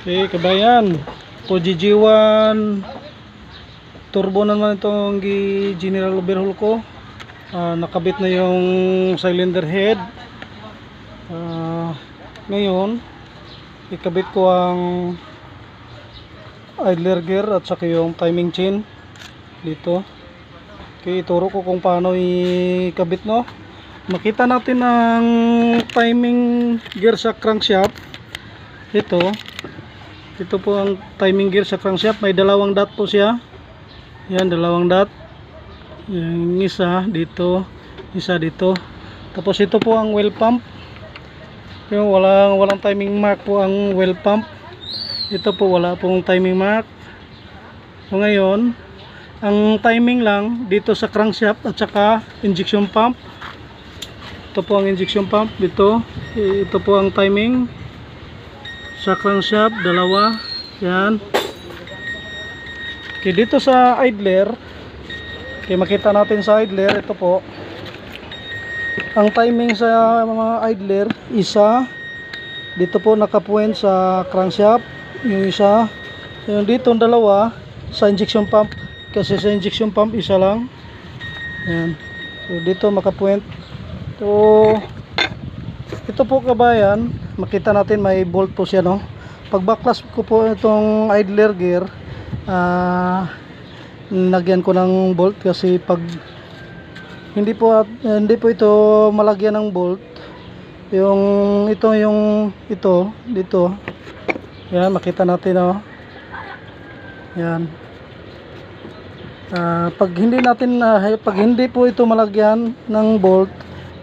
Okay, kabayan, Fuji G1 turbo naman itong general overhaul ko. Nakabit na yung cylinder head. Ngayon ikabit ko ang idler gear at saka yung timing chain dito. Okay, ituro ko kung paano ikabit, no. Makita natin ang timing gear sa crankshaft. Ito po ang timing gear sa crankshaft. May dalawang dot po siya. Yan, dalawang dot. Yung isa dito, isa dito. Tapos ito po ang wheel pump. Yung walang timing mark po ang wheel pump. Ito po wala pong timing mark. So ngayon, ang timing lang dito sa crankshaft at saka injection pump. Ito po ang injection pump dito. Ito po ang timing sa crankshaft, dalawa. Yan. Okay, dito sa idler, okay, makita natin sa idler, ito po ang timing sa mga idler, isa dito po nakapuwent sa crankshaft, yung isa, yung dito dalawa sa injection pump, kasi sa injection pump isa lang. Yan. So dito makapuwent. So ito po kabayan, makita natin may bolt po siya, no. Pag backlash ko po itong idler gear, lagyan ko ng bolt, kasi pag hindi po ito malagyan ng bolt, yung ito dito, yan, makita natin, no. Yan. Pag hindi po ito malagyan ng bolt,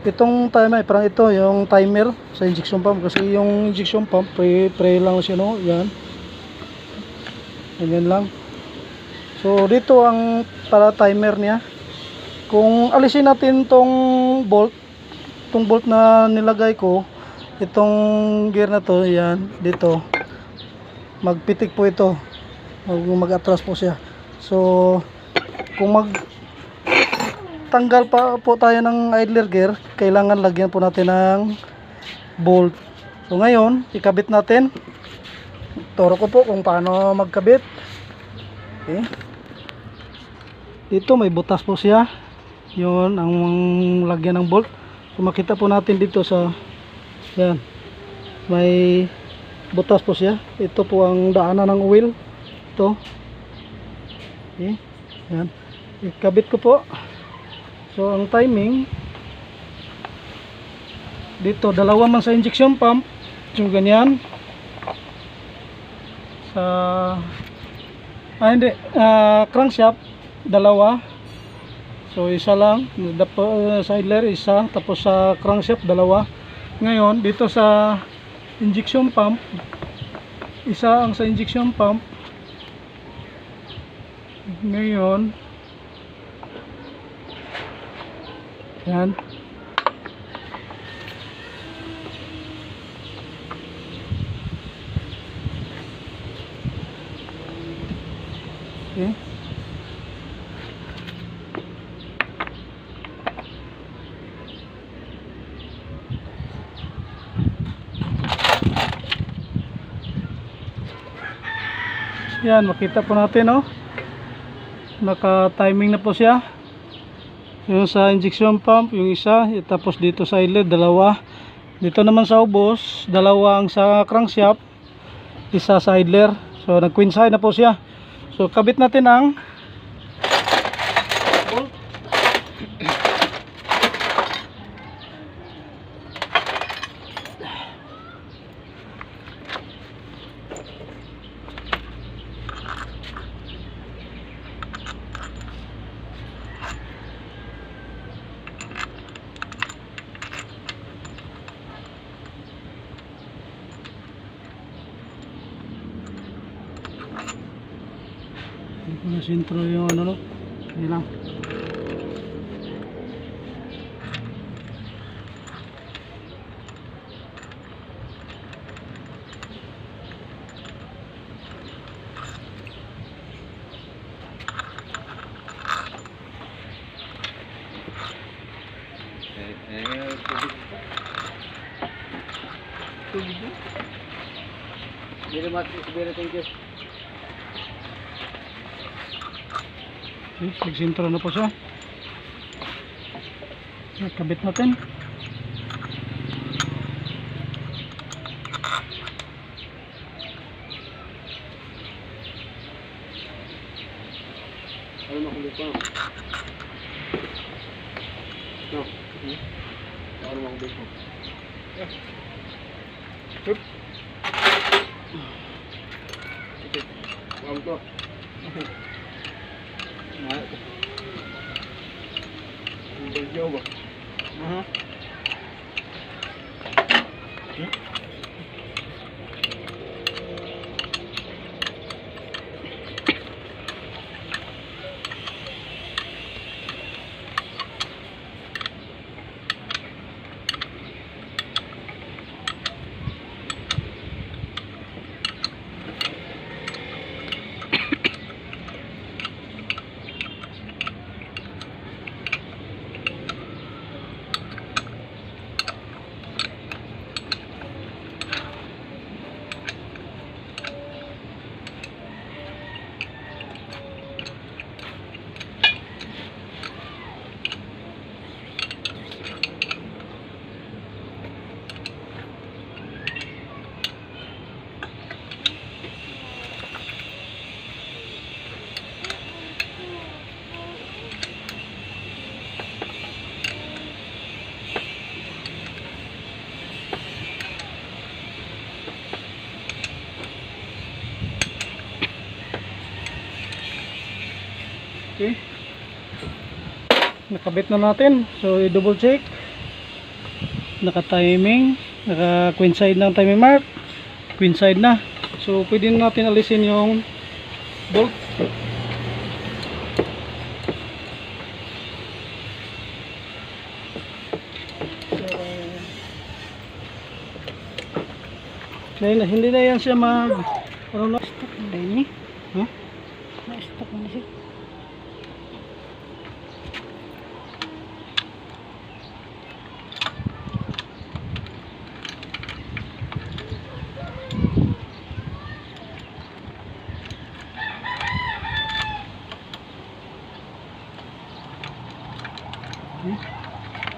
itong timer, parang ito yung timer sa injection pump, kasi yung injection pump pre lang siya, no. Yan, ganyan lang. So dito ang para timer niya. Kung alisin natin tong bolt na nilagay ko, itong gear na to, yan, dito magpitik po ito, mag-atras po siya. So kung tanggal pa po tayo ng idler gear, kailangan lagyan po natin ng bolt. So ngayon, ikabit natin. Turo ko po kung paano magkabit. Okay. Dito may butas po siya. Yun ang lagyan ng bolt. So makita po natin dito sa, yan, may butas po siya. Ito po ang daanan ng oil. Ito. Okay. Yan. Ikabit ko po. So ang timing dito, dalawa man sa injection pump, so ganyan sa crankshaft, dalawa. So isa lang sa idler, isa, tapos sa crankshaft dalawa. Ngayon dito sa injection pump, isa ang sa injection pump. Ngayon yan, okay. Yan, makita po natin, no, naka-timing na po siya. Yung sa injection pump, yung isa, tapos dito sa idler, dalawa. Dito naman sa ubos, dalawang sa crankshaft, isa sa idler. So nag-coincide na po siya. So kabit natin ang bolt. Sintro yung ano, no? Hindi lang. Yan Very much, very thank you. Okay, nagsintro na po siya. Kabit natin. Ano makulit pa? No. Ano makulit pa? Hup. Okay. Paham to. Mahal ko. Ang jauh ba? Okay. Nakabit na natin. So i-double check. Naka-timing, naka-coincide ng timing mark. Coincide na. So pwede na natin alisin yung bolt. Hindi na yan siya mag ano na Stop na ini. huh? Na-stop na siya.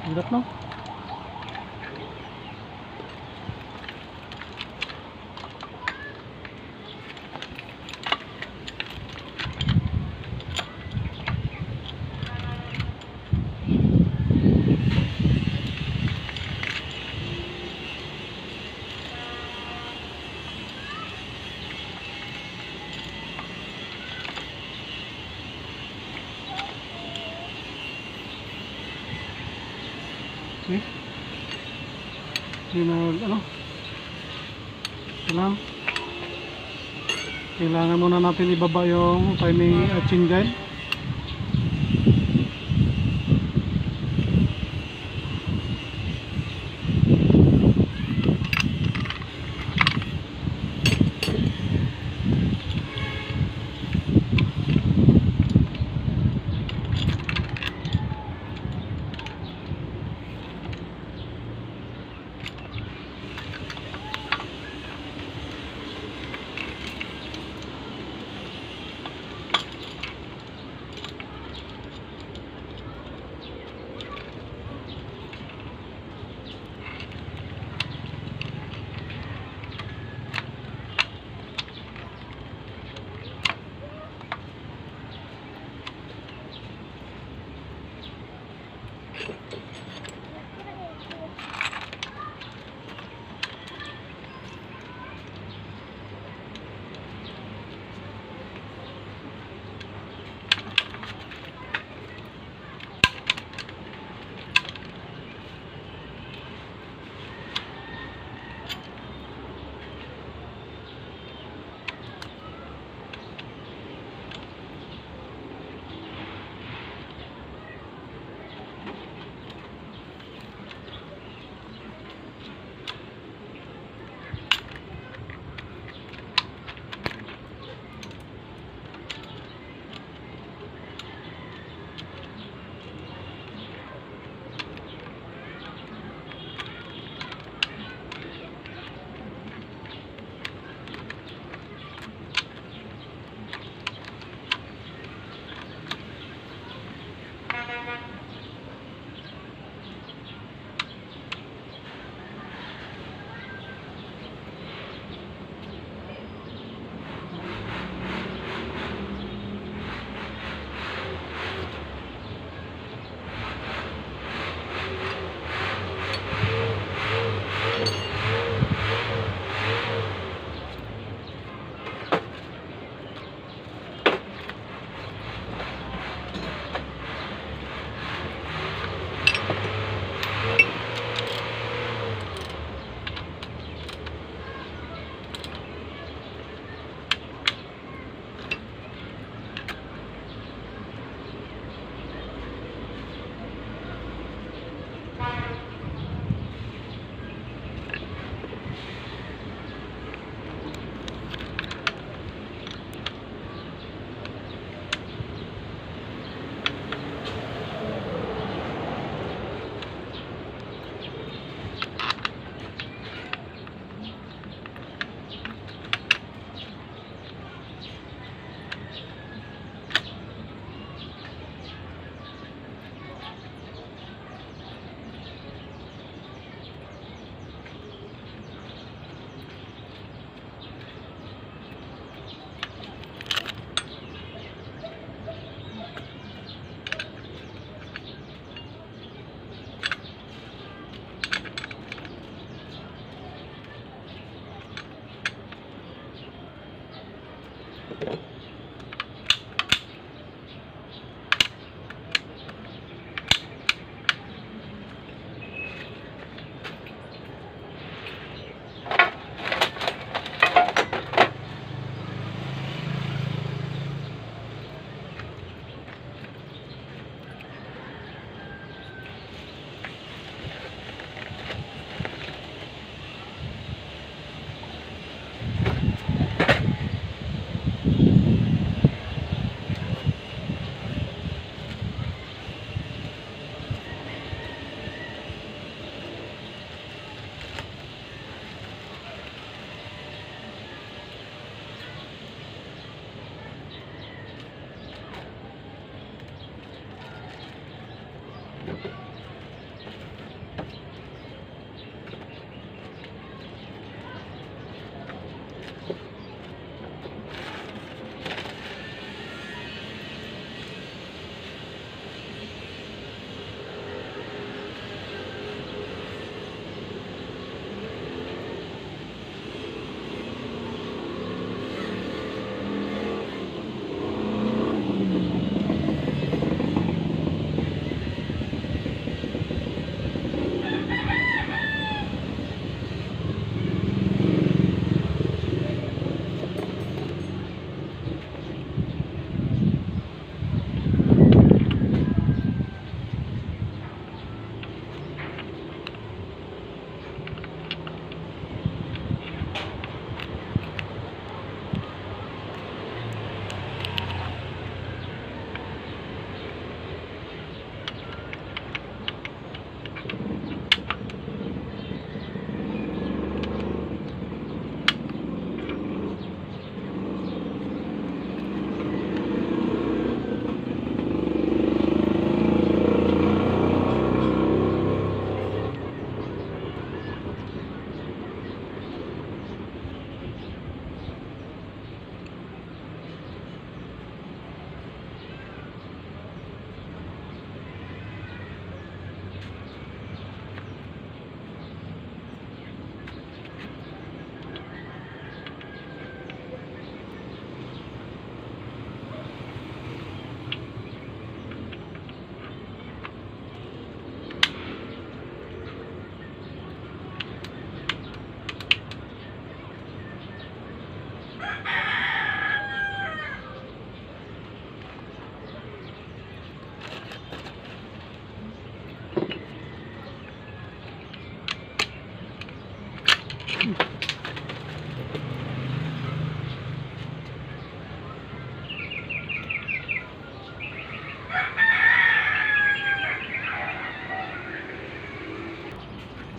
Hirap no? Okay. Ano? Kailangan muna natin ibaba yung timing chain guide.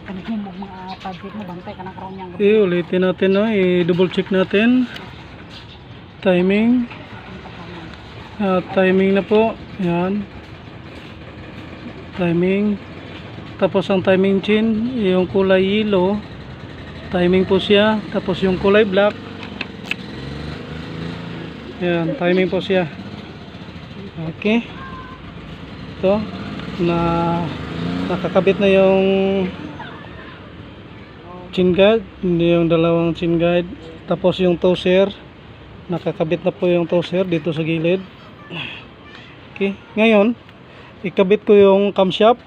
Kanina mo mga pagkit mo bantay ka ng karoon niyang Ulitin natin, no? I-double check natin. Timing. Timing na po. Yan. Timing. Tapos ang timing chain, yung kulay yellow. Timing po siya. Tapos yung kulay black. Yan, timing po siya. Okay. Ito. Nakakabit na yung chin guard, yung dalawang chin guard, tapos yung toaster, nakakabit na po yung toaster dito sa gilid. Okay, ngayon ikabit ko yung camshaft.